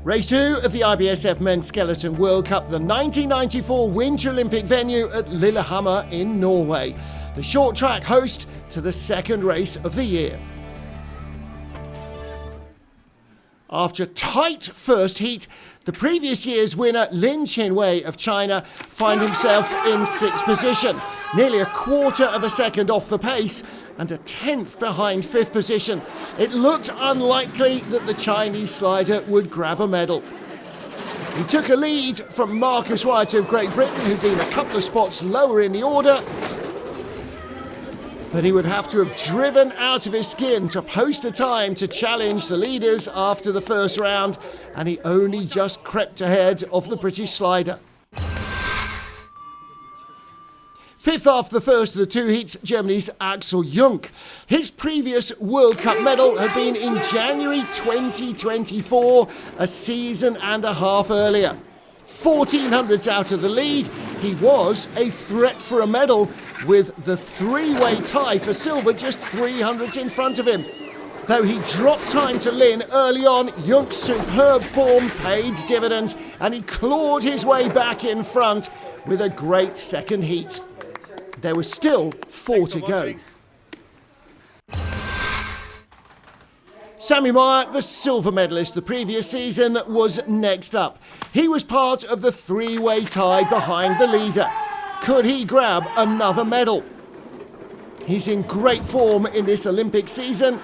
Race 2 of the IBSF Men's Skeleton World Cup, the 1994 Winter Olympic venue at Lillehammer in Norway, the short track host to the second race of the year. After a tight first heat, the previous year's winner Lin Chenwei of China finds himself in sixth position, nearly a quarter of a second off the pace and a tenth behind fifth position. It looked unlikely that the Chinese slider would grab a medal. He took a lead from Marcus Whyte of Great Britain, who'd been a couple of spots lower in the order, but he would have to have driven out of his skin to post a time to challenge the leaders after the first round, and he only just crept ahead of the British slider. Fifth after the first of the two heats, Germany's Axel Jungk. His previous World Cup medal had been in January 2024, a season and a half earlier. 1400s out of the lead, he was a threat for a medal, with the three-way tie for silver just 300s in front of him. Though he dropped time to Lin early on, Junk's superb form paid dividends, and he clawed his way back in front with a great second heat. There was still 4 to go. Sammy Meyer, the silver medalist the previous season, was next up. He was part of the three-way tie behind the leader. Could he grab another medal? He's in great form in this Olympic season,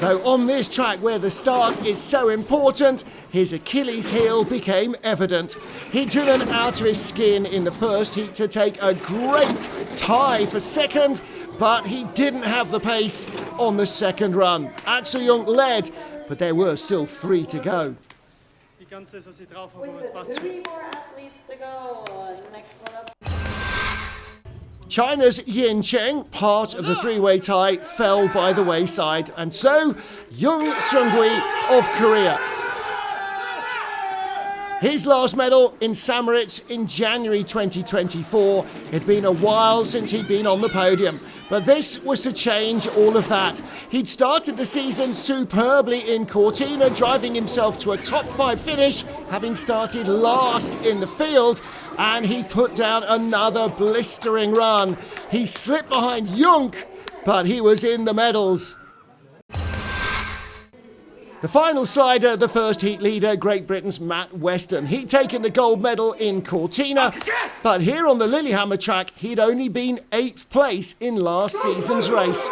though on this track where the start is so important, his Achilles heel became evident. He'd driven out of his skin in the first heat to take a great tie for second, but he didn't have the pace on the second run. Axel Jungk led, but there were still 3 to go. With 3 more athletes to go. Next one up. China's Yin Cheng, part of the three-way tie, fell by the wayside, and so Jung Seung-gui of Korea. His last medal in Samoritz in January 2024. It'd been a while since he'd been on the podium, but this was to change all of that. He'd started the season superbly in Cortina, driving himself to a top 5 finish, having started last in the field, and he put down another blistering run. He slipped behind Jungk, but he was in the medals. The final slider, the first heat leader, Great Britain's Matt Weston. He'd taken the gold medal in Cortina, but here on the Lillehammer track, he'd only been 8th place in last season's race.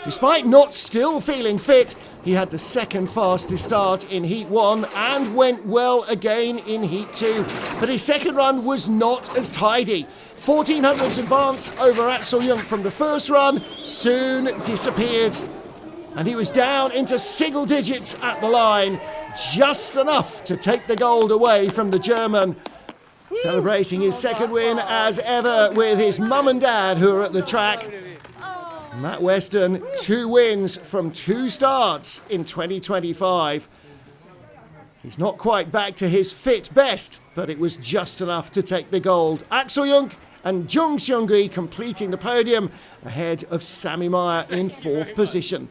Despite not still feeling fit, he had the second fastest start in Heat 1 and went well again in Heat 2. But his second run was not as tidy. 1400s advance over Axel Jungk from the first run soon disappeared, and he was down into single digits at the line, just enough to take the gold away from the German. Celebrating his second win as ever with his mum and dad who are at the track. Matt Weston, 2 wins from 2 starts in 2025. He's not quite back to his fit best, but it was just enough to take the gold. Axel Jungk and Jung Seung-gui completing the podium ahead of Sammy Meyer in 4th position.